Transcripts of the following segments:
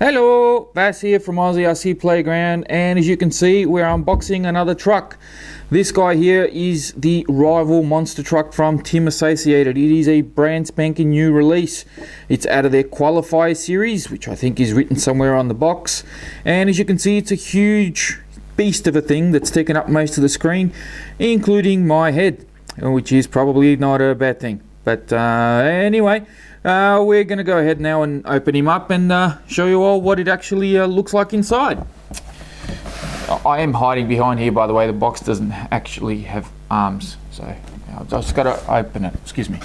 Hello, Vass here from Aussie RC Playground, and as you can see, we're unboxing another truck. This guy here is the rival monster truck from Tim Associated. It is a brand spanking new release. It's out of their Qualifier Series, which I think is written somewhere on the box. And as you can see, it's a huge beast of a thing that's taken up most of the screen, including my head, which is probably not a bad thing. But anyway, we're going to go ahead now and open him up and show you all what it actually looks like inside. I am hiding behind here, by the way. The box doesn't actually have arms, so I've just got to open it. Excuse me.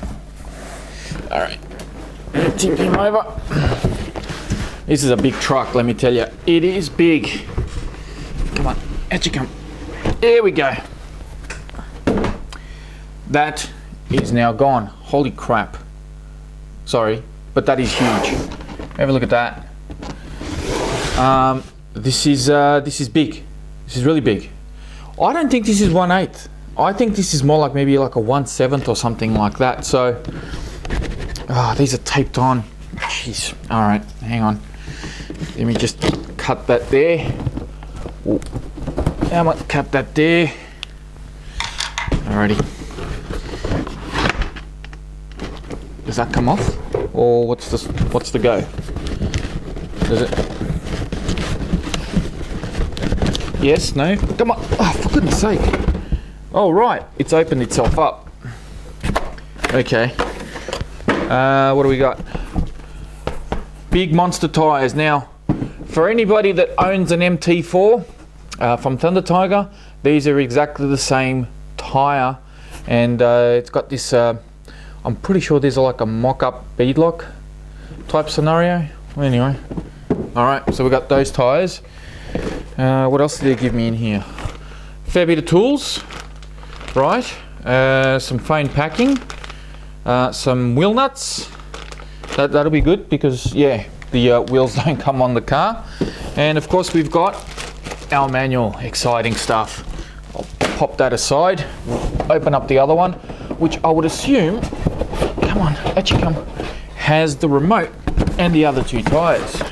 All right, tip him over. This is a big truck, let me tell you. It is big. Come on, out you come. There we go. That is now gone. Holy crap. Sorry, but that is huge. Have a look at that. This is big. This is really big. I don't think this is 1/8. I think this is more like maybe like a 1/7 or something like that. So, these are taped on. Jeez. All right, hang on. Let me just cut that there. Ooh. I might cut that there. Alrighty. Does that come off, or what's the go? Does it? Yes, no? Come on! Oh, for goodness sake! Oh right, it's opened itself up. Okay. What do we got? Big monster tires. Now, for anybody that owns an MT4 from Thunder Tiger, these are exactly the same tire, and it's got this. I'm pretty sure there's like a mock-up beadlock type scenario. Anyway, all right. So we got those tires. What else did they give me in here? Fair bit of tools, right? Some foam packing, some wheel nuts. That'll be good because yeah, the wheels don't come on the car. And of course we've got our manual. Exciting stuff. I'll pop that aside. Open up the other one, which I would assume. Come on, out you come. Has the remote and the other two tires.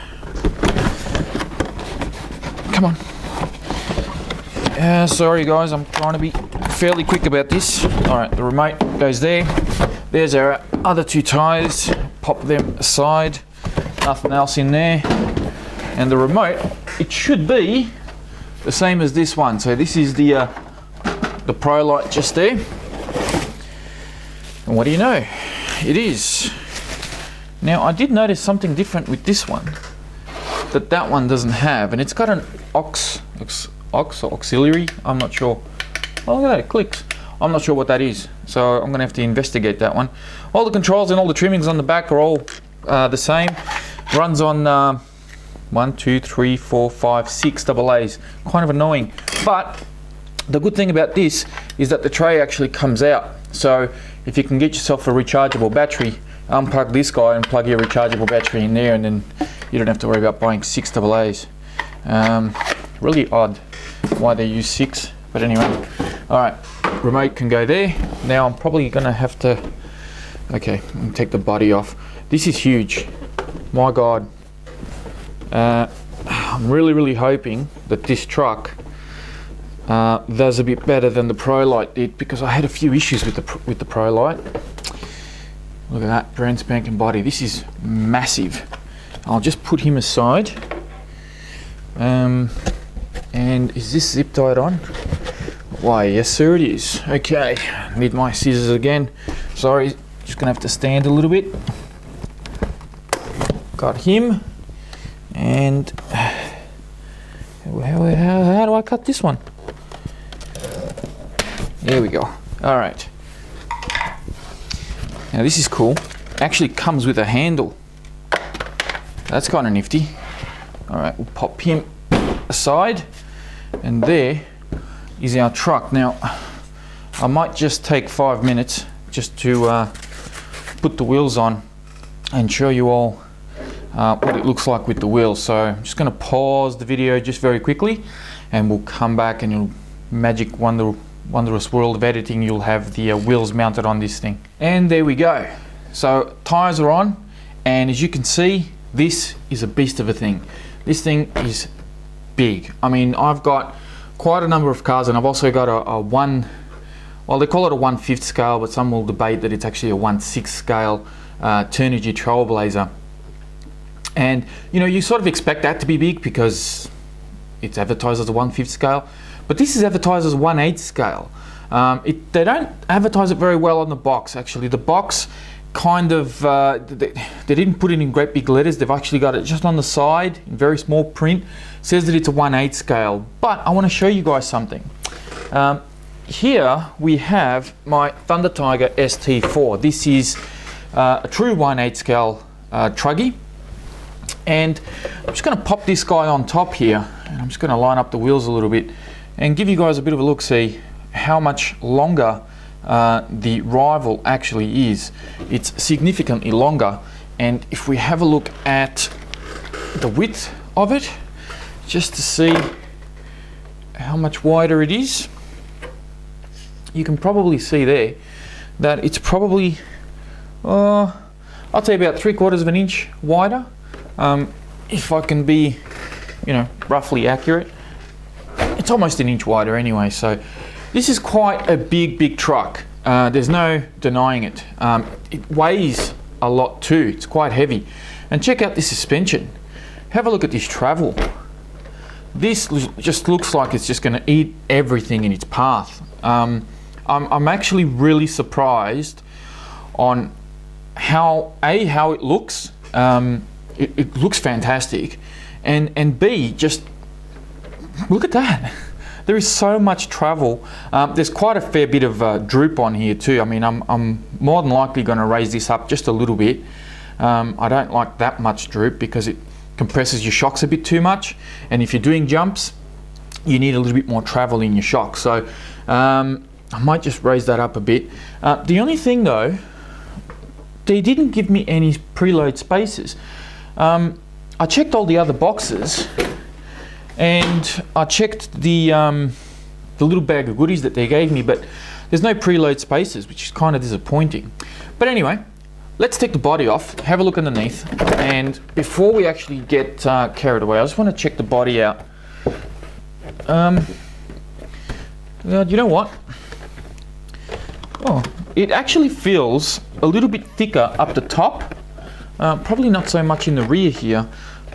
Come on. Sorry guys, I'm trying to be fairly quick about this. All right, the remote goes there. There's our other two tires. Pop them aside. Nothing else in there. And the remote, it should be the same as this one. So this is the Pro light just there. And what do you know? It is. Now I did notice something different with this one that one doesn't have, and it's got an aux or auxiliary. I'm not sure. Oh, look at that, it clicks. I'm not sure what that is, so I'm gonna have to investigate that one. All the controls and all the trimmings on the back are all the same. Runs on 1, 2, 3, 4, 5, 6 AA's. Kind of annoying, but the good thing about this is that the tray actually comes out. So if you can get yourself a rechargeable battery, unplug this guy and plug your rechargeable battery in there, and then you don't have to worry about buying 6 AA's. Really odd why they use 6, but anyway. All right, remote can go there. Now I'm probably gonna have to, okay, take the body off. This is huge, my God. I'm really hoping that this truck does a bit better than the Pro Light did, because I had a few issues with the Pro Light. Look at that brand spanking body. This is massive. I'll just put him aside. And is this zip tied on? Why, yes sir it is. Okay, need my scissors again. Sorry, just gonna have to stand a little bit. Got him. And how do I cut this one? There we go. All right. Now this is cool. Actually comes with a handle. That's kind of nifty. All right, we'll pop him aside, and there is our truck. Now, I might just take 5 minutes just to put the wheels on and show you all what it looks like with the wheels. So I'm just going to pause the video just very quickly, and we'll come back, and you'll wondrous world of editing, you'll have the wheels mounted on this thing. And there we go. So tires are on, and as you can see, This is a beast of a thing. This thing is big. I mean, I've got quite a number of cars, and I've also got a one, well, they call it a 1/5 scale, but some will debate that it's actually a 1/6 scale Turnigy Trailblazer. And you know, you sort of expect that to be big because it's advertised as a 1/5 scale, but this is advertised as a 1/8 scale. They don't advertise it very well on the box. Actually, the box kind of they didn't put it in great big letters. They've actually got it just on the side in very small print. It says that it's a 1/8 scale, but I want to show you guys something. Here we have my Thunder Tiger ST4. This is a true 1/8 scale truggy, and I'm just going to pop this guy on top here, and I'm just going to line up the wheels a little bit and give you guys a bit of a look, see how much longer the rival actually is. It's significantly longer, and if we have a look at the width of it, just to see how much wider it is, you can probably see there that it's probably I'd say about 3/4 of an inch wider, if I can be, you know, roughly accurate. It's almost an inch wider anyway, so this is quite a big truck. There's no denying it. It weighs a lot too. It's quite heavy. And check out this suspension. Have a look at this travel. This just looks like it's just going to eat everything in its path. I'm actually really surprised on how it looks. It looks fantastic, and B, just look at that. There is so much travel. There's quite a fair bit of droop on here too. I mean, I'm more than likely going to raise this up just a little bit. I don't like that much droop because it compresses your shocks a bit too much, and if you're doing jumps, you need a little bit more travel in your shocks. So I might just raise that up a bit. The only thing though, they didn't give me any preload spaces. I checked all the other boxes, and I checked the little bag of goodies that they gave me, but there's no preload spaces, which is kind of disappointing. But anyway, let's take the body off, have a look underneath, and before we actually get carried away, I just want to check the body out. You know what? Oh, it actually feels a little bit thicker up the top, probably not so much in the rear here,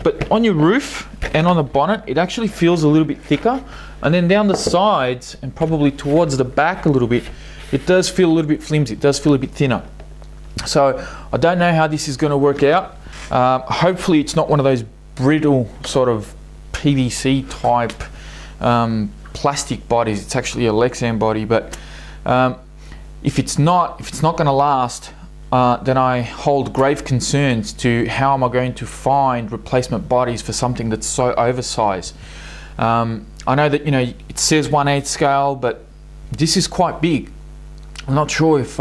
but on your roof and on the bonnet it actually feels a little bit thicker, and then down the sides and probably towards the back a little bit, it does feel a little bit flimsy, it does feel a bit thinner. So I don't know how this is going to work out. Hopefully it's not one of those brittle sort of PVC type plastic bodies. It's actually a Lexan body, but if it's not going to last, then I hold grave concerns to how am I going to find replacement bodies for something that's so oversized. I know that, you know, it says 1/8 scale, but this is quite big. I'm not sure if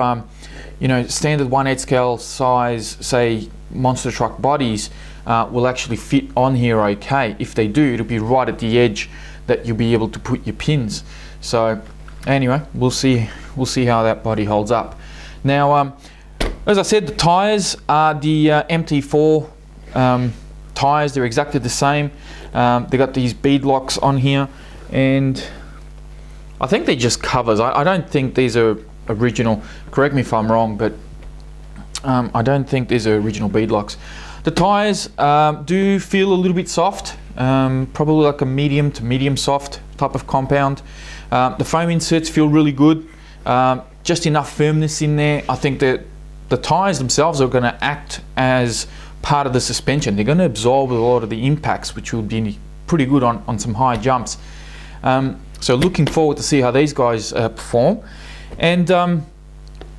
you know, standard 1/8 scale size, say monster truck bodies, will actually fit on here okay. If they do, it'll be right at the edge that you'll be able to put your pins. So anyway, we'll see how that body holds up. Now, as I said, the tires are the MT4 tires. They're exactly the same. They got these bead locks on here, and I think they're just covers. I don't think these are original. Correct me if I'm wrong, but I don't think these are original bead locks. The tires do feel a little bit soft, probably like a medium to medium soft type of compound. The foam inserts feel really good, just enough firmness in there. I think that the tires themselves are going to act as part of the suspension. They're going to absorb a lot of the impacts, which will be pretty good on some high jumps. So looking forward to see how these guys perform. And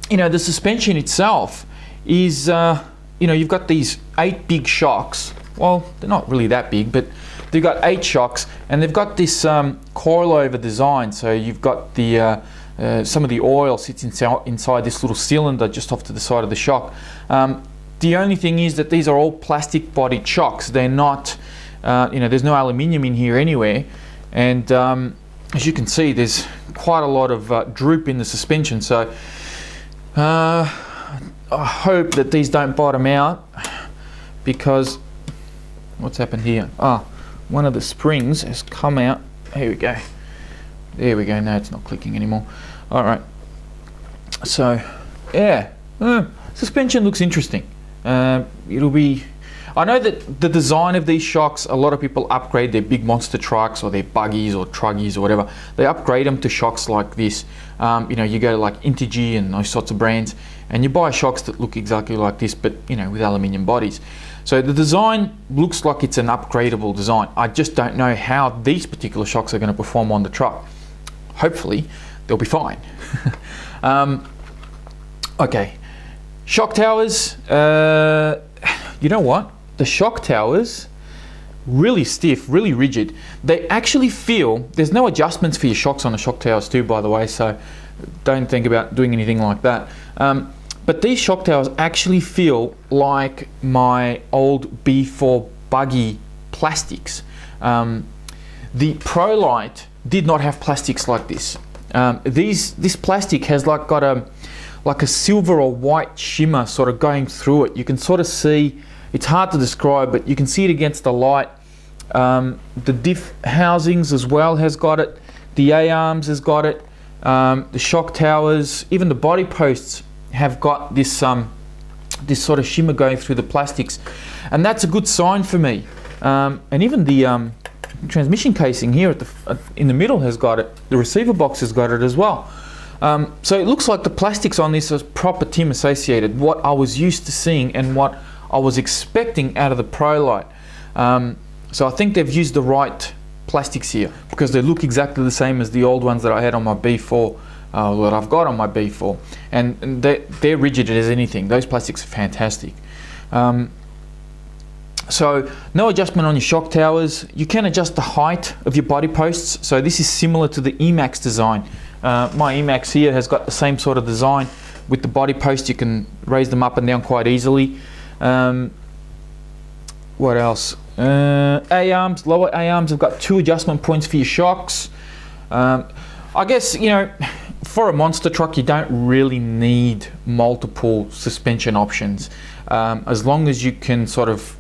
you know, the suspension itself is, you know, you've got these 8 big shocks. Well, they're not really that big, but they've got 8 shocks, and they've got this coilover design. So you've got the some of the oil sits inside this little cylinder just off to the side of the shock. The only thing is that these are all plastic bodied shocks. They're not, you know, there's no aluminium in here anywhere, and as you can see, there's quite a lot of droop in the suspension. So I hope that these don't bottom out, because what's happened here? Ah, one of the springs has come out. Here we go. There we go. No, it's not clicking anymore. All right. So, yeah, suspension looks interesting. It'll be. I know that the design of these shocks, a lot of people upgrade their big monster trucks or their buggies or truggies or whatever. They upgrade them to shocks like this. You know, you go to like Integy and those sorts of brands, and you buy shocks that look exactly like this, but you know, with aluminium bodies. So the design looks like it's an upgradable design. I just don't know how these particular shocks are going to perform on the truck. Hopefully, they'll be fine. Okay, shock towers. You know what? The shock towers, really stiff, really rigid. They actually feel, there's no adjustments for your shocks on the shock towers too, by the way, so don't think about doing anything like that. But these shock towers actually feel like my old B4 buggy plastics. The ProLite did not have plastics like this. This plastic has like got a silver or white shimmer sort of going through it. You can sort of see, it's hard to describe, but you can see it against the light. The diff housings as well has got it. The A-arms has got it. The shock towers, even the body posts have got this this sort of shimmer going through the plastics, and that's a good sign for me. And even the transmission casing here in the middle has got it. The receiver box has got it as well. So it looks like the plastics on this is proper TIM associated, what I was used to seeing and what I was expecting out of the ProLite. So I think they've used the right plastics here, because they look exactly the same as the old ones that I had on my B4, that I've got on my B4, and they're rigid as anything. Those plastics are fantastic. So no adjustment on your shock towers. You can adjust the height of your body posts. So this is similar to the Emax design. My Emax here has got the same sort of design. With the body post, you can raise them up and down quite easily. What else? A-arms, lower A-arms have got 2 adjustment points for your shocks. I guess, you know, for a monster truck, you don't really need multiple suspension options. As long as you can sort of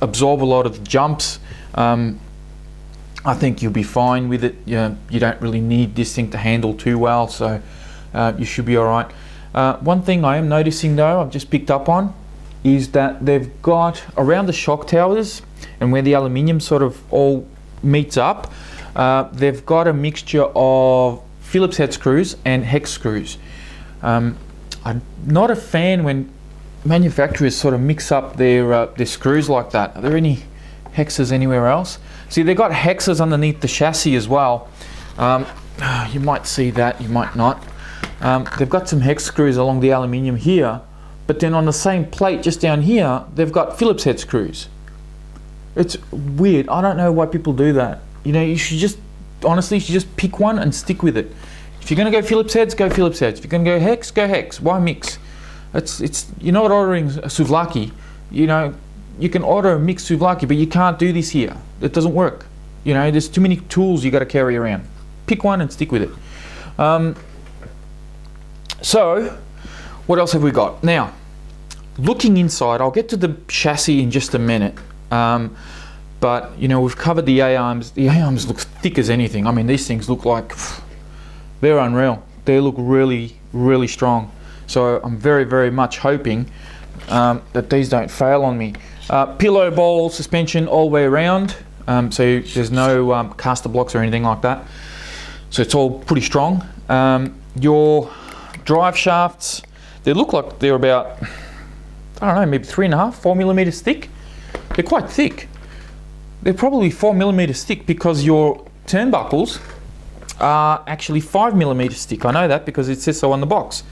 absorb a lot of the jumps, I think you'll be fine with it. You don't really need this thing to handle too well, so you should be all right. One thing I am noticing though, I've just picked up on, is that they've got around the shock towers and where the aluminium sort of all meets up, they've got a mixture of Phillips head screws and hex screws. I'm not a fan when manufacturers sort of mix up their screws like that. Are there any hexes anywhere else? See, they've got hexes underneath the chassis as well. You might see that, you might not. They've got some hex screws along the aluminium here, but then on the same plate just down here, they've got Phillips head screws. It's weird. I don't know why people do that. You know, you should just, honestly, you should just pick one and stick with it. If you're going to go Phillips heads, go Phillips heads. If you're going to go hex, go hex. Why mix? You're not ordering a souvlaki. You know, you can order a mixed souvlaki, but you can't do this here. It doesn't work. You know, there's too many tools you got to carry around. Pick one and stick with it. So, what else have we got? Now, looking inside, I'll get to the chassis in just a minute. But, you know, we've covered the A-arms. The A-arms look thick as anything. I mean, these things look like, they're unreal. They look really, really strong. So I'm very, very much hoping that these don't fail on me. Pillow ball suspension all the way around. So there's no caster blocks or anything like that. So it's all pretty strong. Your drive shafts, they look like they're about, I don't know, maybe 3.5, 4 millimeters thick. They're quite thick. They're probably 4 millimeters thick because your turnbuckles are actually 5 millimeters thick. I know that because it says so on the box.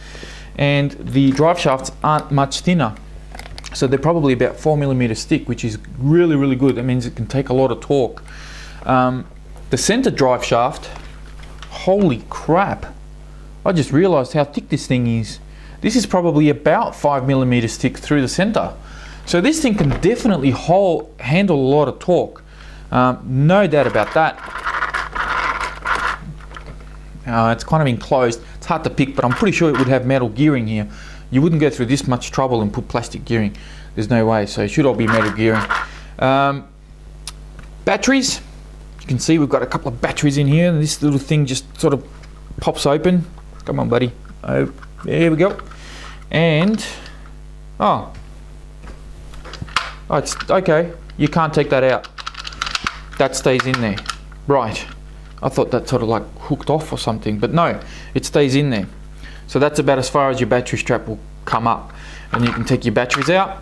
And the drive shafts aren't much thinner. So they're probably about 4 millimeters thick, which is really, really good. That means it can take a lot of torque. The center drive shaft, holy crap. I just realized how thick this thing is. This is probably about 5 millimeters thick through the center. So this thing can definitely handle a lot of torque. No doubt about that. It's kind of enclosed. It's hard to pick, but I'm pretty sure it would have metal gearing here. You wouldn't go through this much trouble and put plastic gearing. There's no way, so it should all be metal gearing. Batteries, you can see we've got a couple of batteries in here, and this little thing just sort of pops open. Come on, buddy. Oh, there we go. And it's okay. You can't take that out. That stays in there. Right. I thought that sort of like hooked off or something, but no, it stays in there. So that's about as far as your battery strap will come up, and you can take your batteries out.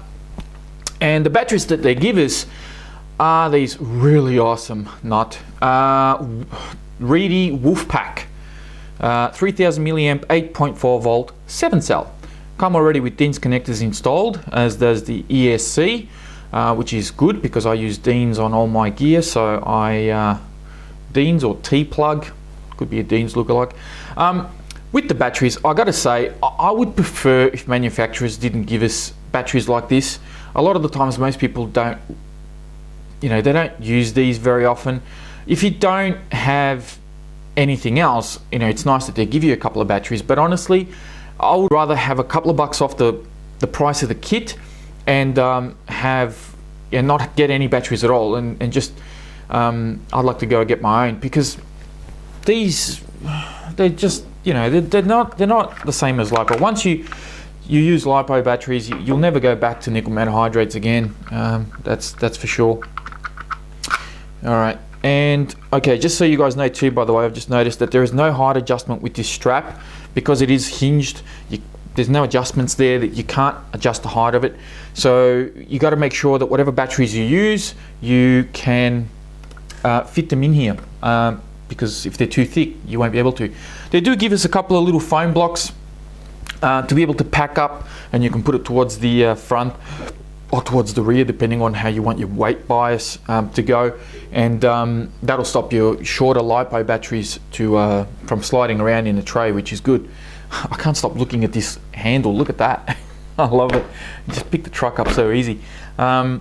And the batteries that they give us are these really awesome nut Reedy Wolfpack 3000 milliamp 8.4 volt 7 cell. Come already with DINS connectors installed, as does the ESC, which is good because I use DINS on all my gear. So I DINS or T-plug, could be a DINS lookalike. With the batteries, I gotta say, I would prefer if manufacturers didn't give us batteries like this. A lot of the times most people don't, they don't use these very often. If you don't have anything else, it's nice that they give you a couple of batteries, but honestly, I would rather have a couple of bucks off the price of the kit and not get any batteries at all, and just I'd like to go get my own, because these, they're just, they're not the same as LiPo. Once you use LiPo batteries, you'll never go back to nickel metal hydrates again. That's for sure. All right, and okay, just so you guys know too, by the way, I've just noticed that there is no height adjustment with this strap because it is hinged. There's no adjustments there, that you can't adjust the height of it. So you got to make sure that whatever batteries you use, you can fit them in here, because if they're too thick, you won't be able to. They do give us a couple of little foam blocks to be able to pack up, and you can put it towards the front or towards the rear, depending on how you want your weight bias to go, and that'll stop your shorter LiPo batteries from sliding around in the tray, which is good. I can't stop looking at this handle. Look at that. I love it. You just pick the truck up so easy. Well,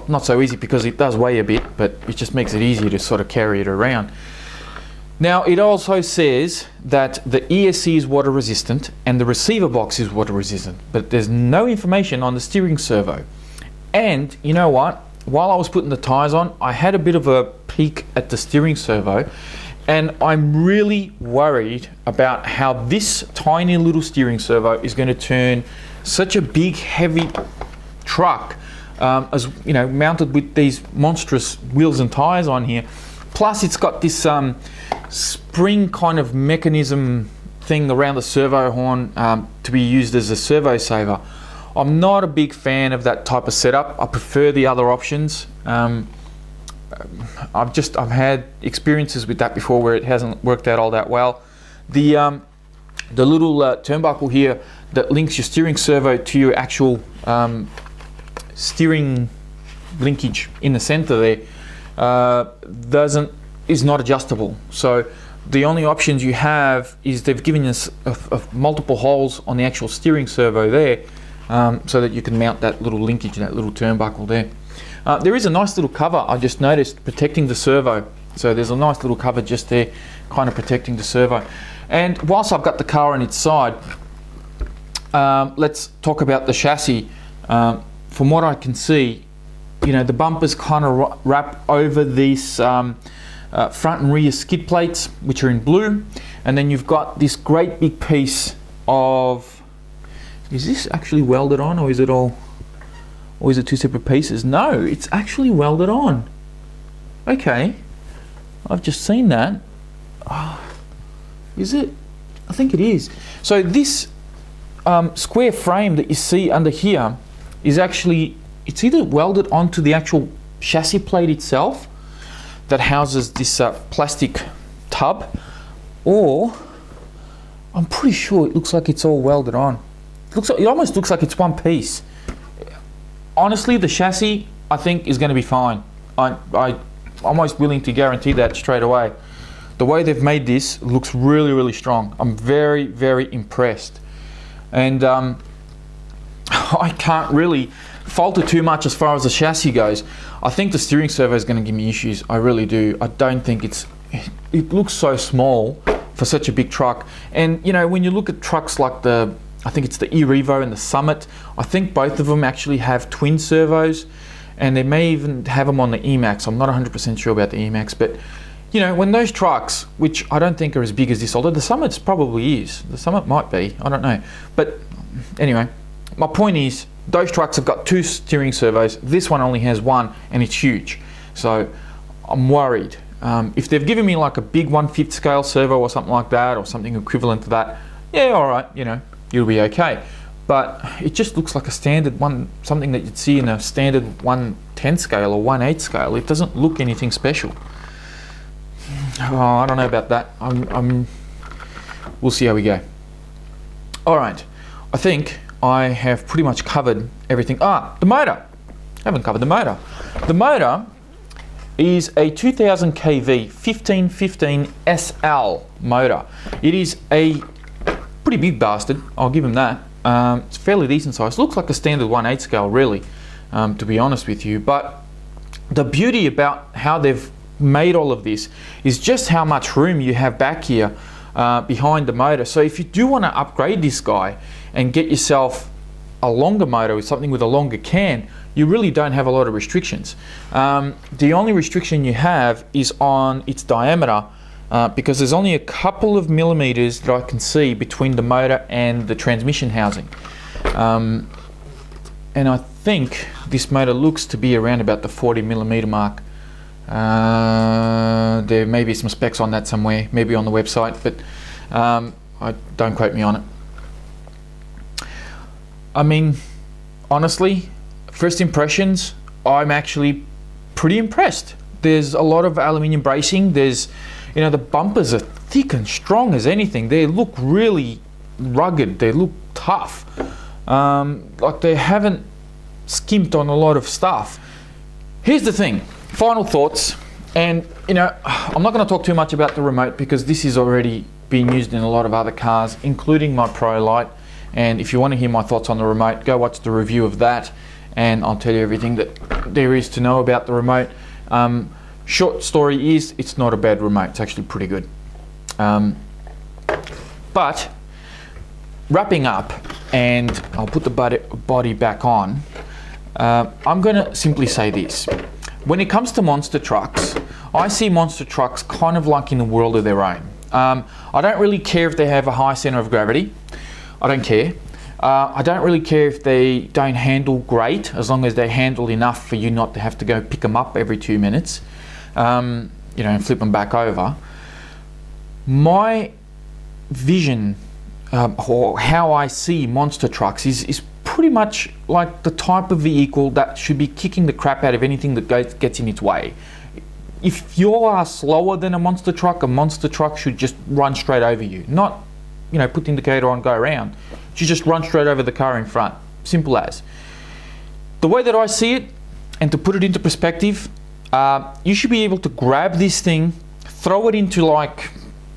not so easy because it does weigh a bit, but it just makes it easier to sort of carry it around. Now, it also says that the ESC is water resistant and the receiver box is water resistant, but there's no information on the steering servo. And you know what? While I was putting the tires on, I had a bit of a peek at the steering servo, and I'm really worried about how this tiny little steering servo is going to turn such a big, heavy truck, as mounted with these monstrous wheels and tires on here. Plus, it's got this spring kind of mechanism thing around the servo horn to be used as a servo saver. I'm not a big fan of that type of setup. I prefer the other options. I've had experiences with that before where it hasn't worked out all that well. The little turnbuckle here that links your steering servo to your actual steering linkage in the center there is not adjustable. So the only options you have is they've given us multiple holes on the actual steering servo there, so that you can mount that little linkage, that little turnbuckle there. There is a nice little cover I just noticed protecting the servo. So there's a nice little cover just there, kind of protecting the servo. And whilst I've got the car on its side, let's talk about the chassis. From what I can see, the bumpers kind of wrap over these front and rear skid plates, which are in blue, and then you've got this great big piece of, is this actually welded on, or is it two separate pieces? No, it's actually welded on. Okay, I've just seen that. Oh, is it? I think it is. So this square frame that you see under here is actually, it's either welded onto the actual chassis plate itself that houses this plastic tub, or I'm pretty sure it looks like it's all welded on. It almost looks like it's one piece. Honestly, the chassis, I think, is going to be fine. I'm almost willing to guarantee that straight away. The way they've made this looks really, really strong. I'm very, very impressed. And I can't really fault it too much as far as the chassis goes. I think the steering servo is going to give me issues. I really do. I don't think it looks so small for such a big truck. And when you look at trucks like I think it's the e-Revo and the Summit, I think both of them actually have twin servos, and they may even have them on the Emax. I'm not 100% sure about the Emax, but you know, when those trucks, which I don't think are as big as this, although the Summit's probably is, the Summit might be, I don't know. But anyway, my point is, those trucks have got 2 steering servos. This one only has 1, and it's huge. So I'm worried. If they've given me like a big 1/5 scale servo or something like that, or something equivalent to that, yeah, all right, you know, you'll be okay. But it just looks like a standard one, something that you'd see in a standard 1/10 scale or 1/8 scale. It doesn't look anything special. Oh, I don't know about that. We'll see how we go. All right, I think I have pretty much covered everything. The motor. I haven't covered the motor. The motor is a 2000 kV 1515 SL motor. It is a pretty big bastard, I'll give him that. It's fairly decent size. Looks like a standard 1/8 scale, really, to be honest with you. But the beauty about how they've made all of this is just how much room you have back here behind the motor. So if you do want to upgrade this guy and get yourself a longer motor with something with a longer can, you really don't have a lot of restrictions. The only restriction you have is on its diameter, because there's only a couple of millimeters that I can see between the motor and the transmission housing. And I think this motor looks to be around about the 40 millimeter mark. There may be some specs on that somewhere, maybe on the website, but don't quote me on it. I mean, honestly, first impressions, I'm actually pretty impressed. There's a lot of aluminium bracing. There's, you know, the bumpers are thick and strong as anything. They look really rugged. They look tough. Like they haven't skimped on a lot of stuff. Here's the thing. Final thoughts, and you know, I'm not going to talk too much about the remote because this is already being used in a lot of other cars, including my Pro Lite. And if you want to hear my thoughts on the remote, go watch the review of that, and I'll tell you everything that there is to know about the remote. Short story is, it's not a bad remote. It's actually pretty good. But wrapping up, and I'll put the body back on. I'm going to simply say this. When it comes to monster trucks, I see monster trucks kind of like in a world of their own. I don't really care if they have a high center of gravity. I don't care. I don't really care if they don't handle great, as long as they handle enough for you not to have to go pick them up every 2 minutes, you know, and flip them back over. My vision, or how I see monster trucks is pretty much like the type of vehicle that should be kicking the crap out of anything that gets in its way. If you are slower than a monster truck should just run straight over you. Not, you know, put the indicator on, go around. It should just run straight over the car in front. Simple as. The way that I see it, and to put it into perspective, you should be able to grab this thing, throw it into like,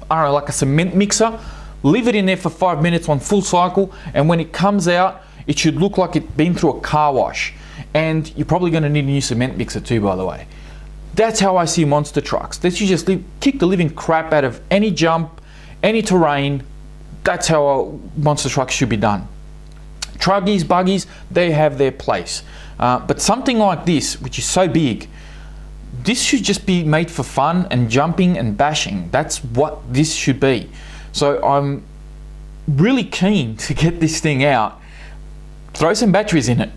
I don't know, like a cement mixer, leave it in there for 5 minutes on full cycle, and when it comes out, it should look like it's been through a car wash. And you're probably going to need a new cement mixer too, by the way. That's how I see monster trucks. They should just kick the living crap out of any jump, any terrain. That's how monster trucks should be done. Truggies, buggies, they have their place. But something like this, which is so big, this should just be made for fun and jumping and bashing. That's what this should be. So I'm really keen to get this thing out, throw some batteries in it,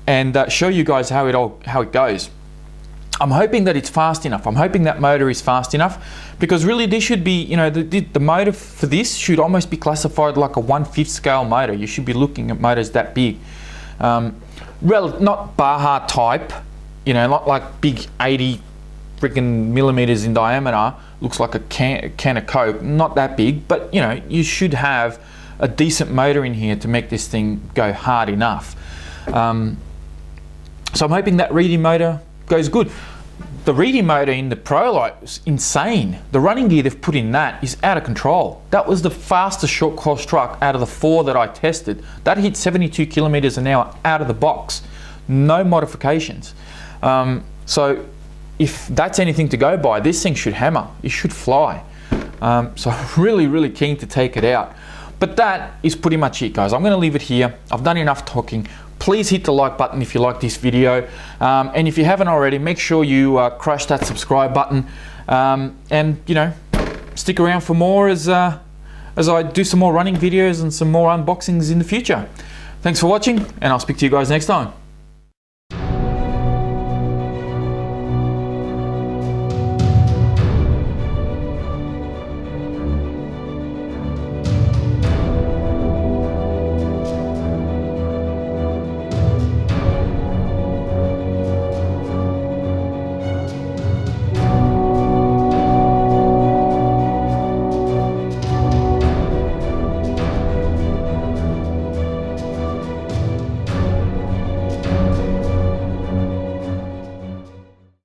and show you guys how it goes. I'm hoping that it's fast enough. I'm hoping that motor is fast enough, because really this should be, you know, the motor for this should almost be classified like a 1/5 scale motor. You should be looking at motors that big. Not Baja type, you know, not like big 80 freaking millimeters in diameter, looks like a can of Coke. Not that big, but you know, you should have a decent motor in here to make this thing go hard enough. So I'm hoping that reading motor goes good. The reading motor in the Pro Lite is insane. The running gear they've put in that is out of control. That was the fastest short course truck out of the 4 that I tested. That hit 72 kilometers an hour out of the box. No modifications. So if that's anything to go by, this thing should hammer. It should fly. So I'm really keen to take it out. But that is pretty much it, guys. I'm going to leave it here. I've done enough talking. please hit the like button if you like this video, and if you haven't already, make sure you crush that subscribe button, and you know, stick around for more as I do some more running videos and some more unboxings in the future. Thanks for watching, and I'll speak to you guys next time.